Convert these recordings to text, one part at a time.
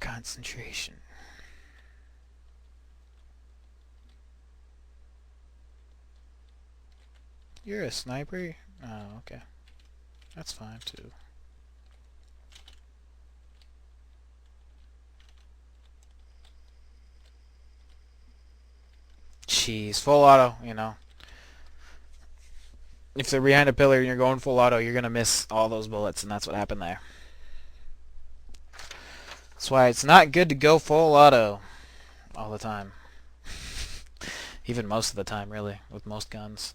Concentration. You're a sniper? Oh, okay. That's fine too. Jeez, full auto, you know. If they're behind a pillar and you're going full auto, you're gonna miss all those bullets, and that's what happened there. That's why it's not good to go full auto all the time. Even most of the time, really, with most guns.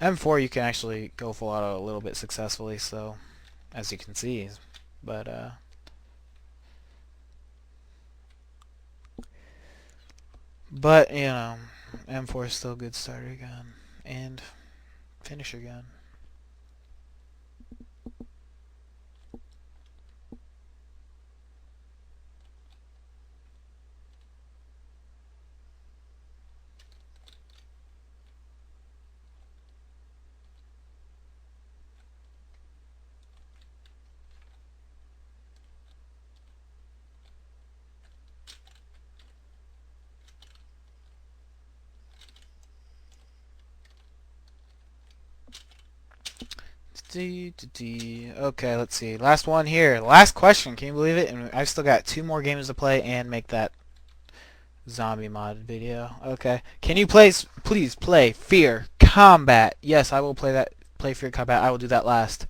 M4 you can actually go full auto a little bit successfully, so as you can see. But you know, M4 is still a good starter gun and finisher gun. Okay, let's see. Last one here. Last question. Can you believe it? And I've still got 2 more games to play and make that zombie mod video. Okay. Can you please play Fear Combat? Yes, I will play that. Play Fear Combat. I will do that last.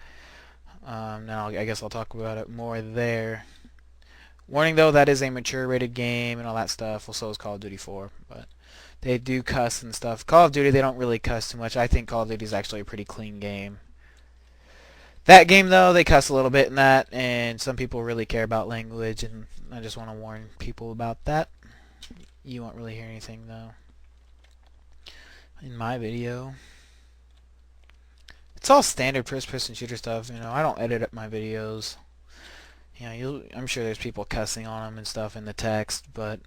Now I guess I'll talk about it more there. Warning though, that is a mature rated game and all that stuff. Well, so is Call of Duty 4, but they do cuss and stuff. Call of Duty, they don't really cuss too much. I think Call of Duty is actually a pretty clean game. That game, though, they cuss a little bit in that, and some people really care about language, and I just want to warn people about that. You won't really hear anything, though, in my video. It's all standard first-person shooter stuff, you know. I don't edit up my videos. You know, I'm sure there's people cussing on them and stuff in the text, but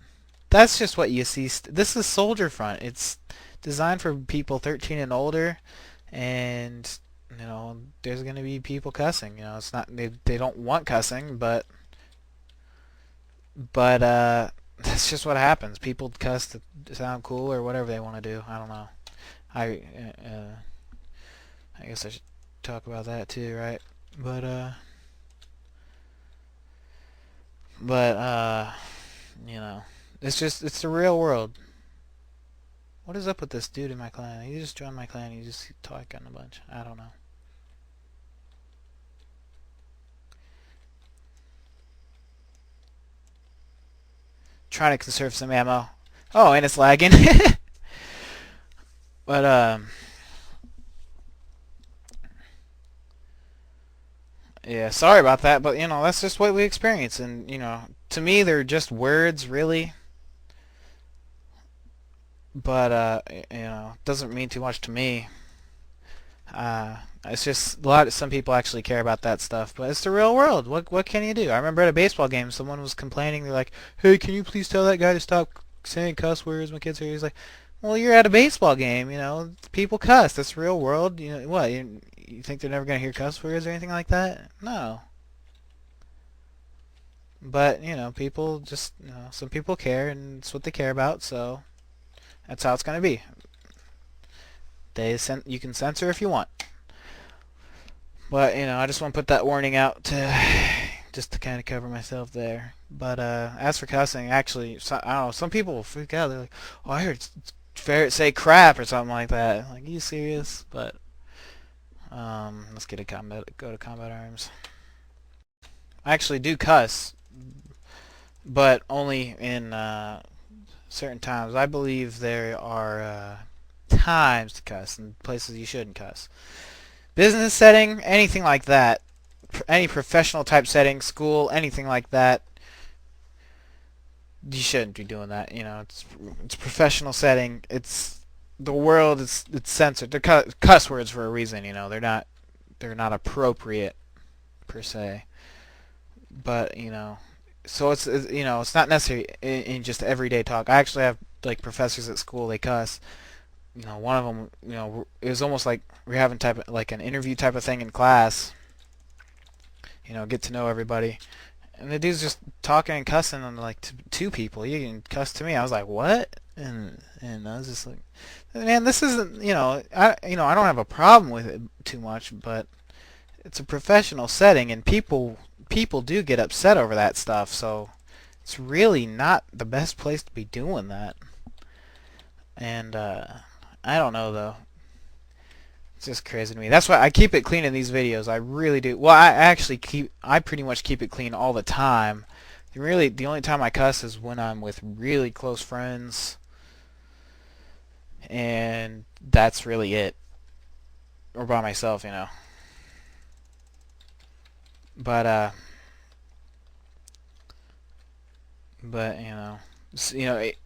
that's just what you see. This is Soldier Front. It's designed for people 13 and older, and you know, there's gonna be people cussing. You know, it's not they don't want cussing, but that's just what happens. People cuss to sound cool or whatever they want to do. I don't know. I I guess I should talk about that too, right? But you know, it's the real world. What is up with this dude in my clan? He just joined my clan. He just talking a bunch. I don't know. Trying to conserve some ammo. Oh, and it's lagging. But yeah, sorry about that, but you know, that's just what we experience, and you know, to me they're just words really. But you know, it doesn't mean too much to me. It's just some people actually care about that stuff, but it's the real world. What can you do? I remember at a baseball game, someone was complaining. They're like, "Hey, can you please tell that guy to stop saying cuss words when kids are here?" He's like, "Well, you're at a baseball game. You know, people cuss. That's the real world. You know what? You think they're never gonna hear cuss words or anything like that? No." But you know, people just you know, some people care, and it's what they care about. So that's how it's gonna be. You can censor if you want. But you know, I just want to put that warning out to just to kind of cover myself there. But as for cussing, actually, I don't know. Some people will freak out. They're like, "Oh, I heard ferrets say crap or something like that." Like, are you serious? But let's get a combat. Go to combat arms. I actually do cuss, but only in certain times. I believe there are times to cuss and places you shouldn't cuss. Business setting, anything like that, any professional type setting, school, anything like that, you shouldn't be doing that. You know, it's a professional setting. It's the world. It's censored. They're cuss words for a reason. You know, they're not appropriate per se. But you know, so it's you know it's not necessary in just everyday talk. I actually have like professors at school. They cuss. You know, one of them, you know, it was almost like we're having like an interview type of thing in class. You know, get to know everybody, And the dude's just talking and cussing on like two people. You can cuss to me. I was like, what? And I was just like, man, this isn't, I don't have a problem with it too much, but it's a professional setting, and people do get upset over that stuff. So it's really not the best place to be doing that. And I don't know though. It's just crazy to me. That's why I keep it clean in these videos. I really do. Well, I pretty much keep it clean all the time. Really, the only time I cuss is when I'm with really close friends, and that's really it. Or by myself, But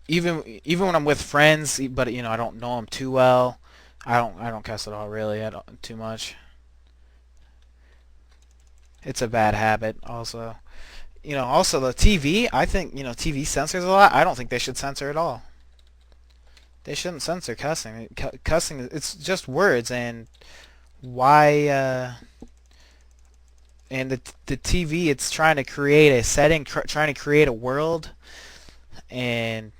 even when I'm with friends, but I don't know them too well. I don't cuss at all, really. I don't too much. It's a bad habit, also. Also the TV. I think TV censors a lot. I don't think they should censor at all. They shouldn't censor cussing. Cussing, it's just words, and why? And the TV, it's trying to create a setting, trying to create a world, and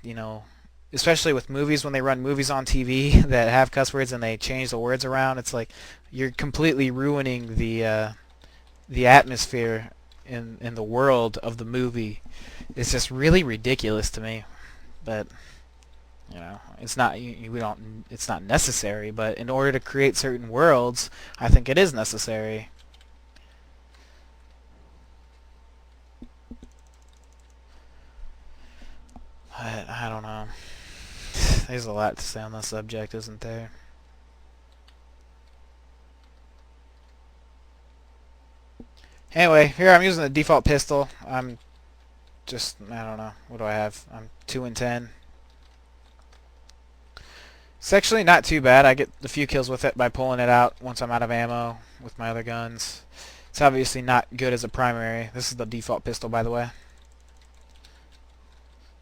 especially with movies, when they run movies on TV that have cuss words and they change the words around, it's like you're completely ruining the atmosphere in the world of the movie. It's just really ridiculous to me, but it's not we don't it's not necessary, but in order to create certain worlds, I think it is necessary. I don't know. There's a lot to say on this subject, isn't there? Anyway, here I'm using the default pistol. I don't know. What do I have? I'm 2 and 10. It's actually not too bad. I get a few kills with it by pulling it out once I'm out of ammo with my other guns. It's obviously not good as a primary. This is the default pistol, by the way.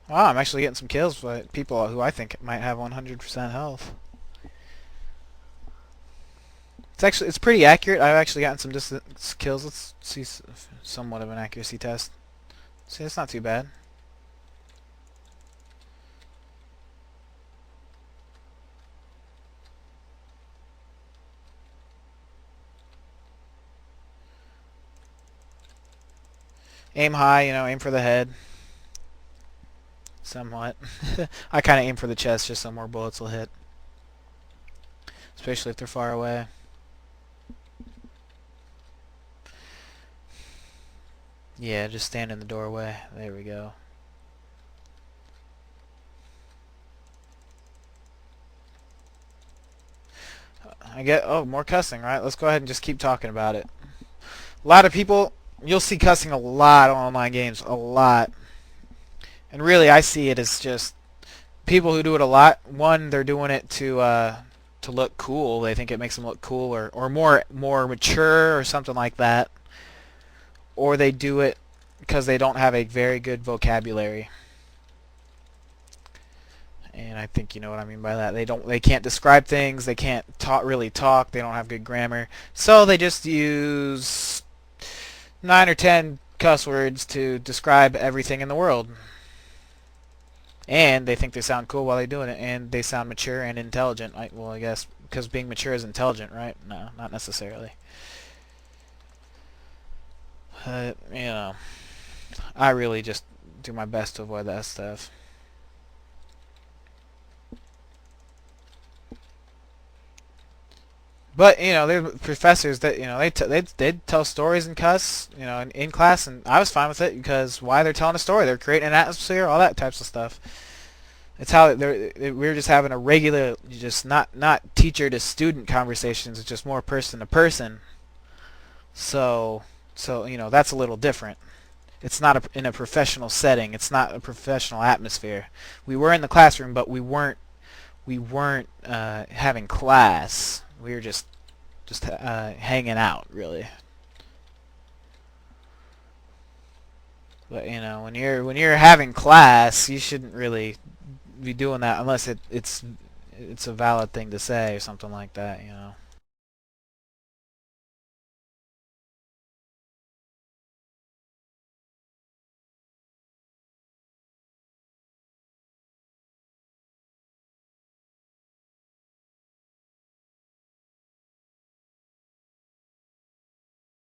Wow, I'm actually getting some kills with people who I think might have 100% health. It's pretty accurate. I've actually gotten some distance kills. Let's see somewhat of an accuracy test. See, it's not too bad. Aim high, aim for the head. Somewhat. I kind of aim for the chest just so more bullets will hit. Especially if they're far away. Yeah, just stand in the doorway. There we go. More cussing, right? Let's go ahead and just keep talking about it. A lot of people, you'll see cussing a lot on online games, a lot. And really, I see it as just people who do it a lot. One, they're doing it to look cool. They think it makes them look cool, or more mature, or something like that. Or they do it because they don't have a very good vocabulary. And I think you know what I mean by that. They can't describe things. They can't really talk. They don't have good grammar. So they just use 9 or 10 cuss words to describe everything in the world. And they think they sound cool while they're doing it, and they sound mature and intelligent. Well, I guess because being mature is intelligent, right? No, not necessarily. I really just do my best to avoid that stuff. But there's professors that they tell stories and cuss in class, and I was fine with it because why? They're telling a story, they're creating an atmosphere, all that types of stuff. It's how we're just having a regular, just not teacher to student conversations. It's just more person to person. So that's a little different. It's not in a professional setting. It's not a professional atmosphere. We were in the classroom, but we weren't having class. We were just hanging out, really. But when you're having class, you shouldn't really be doing that unless it's a valid thing to say or something like that.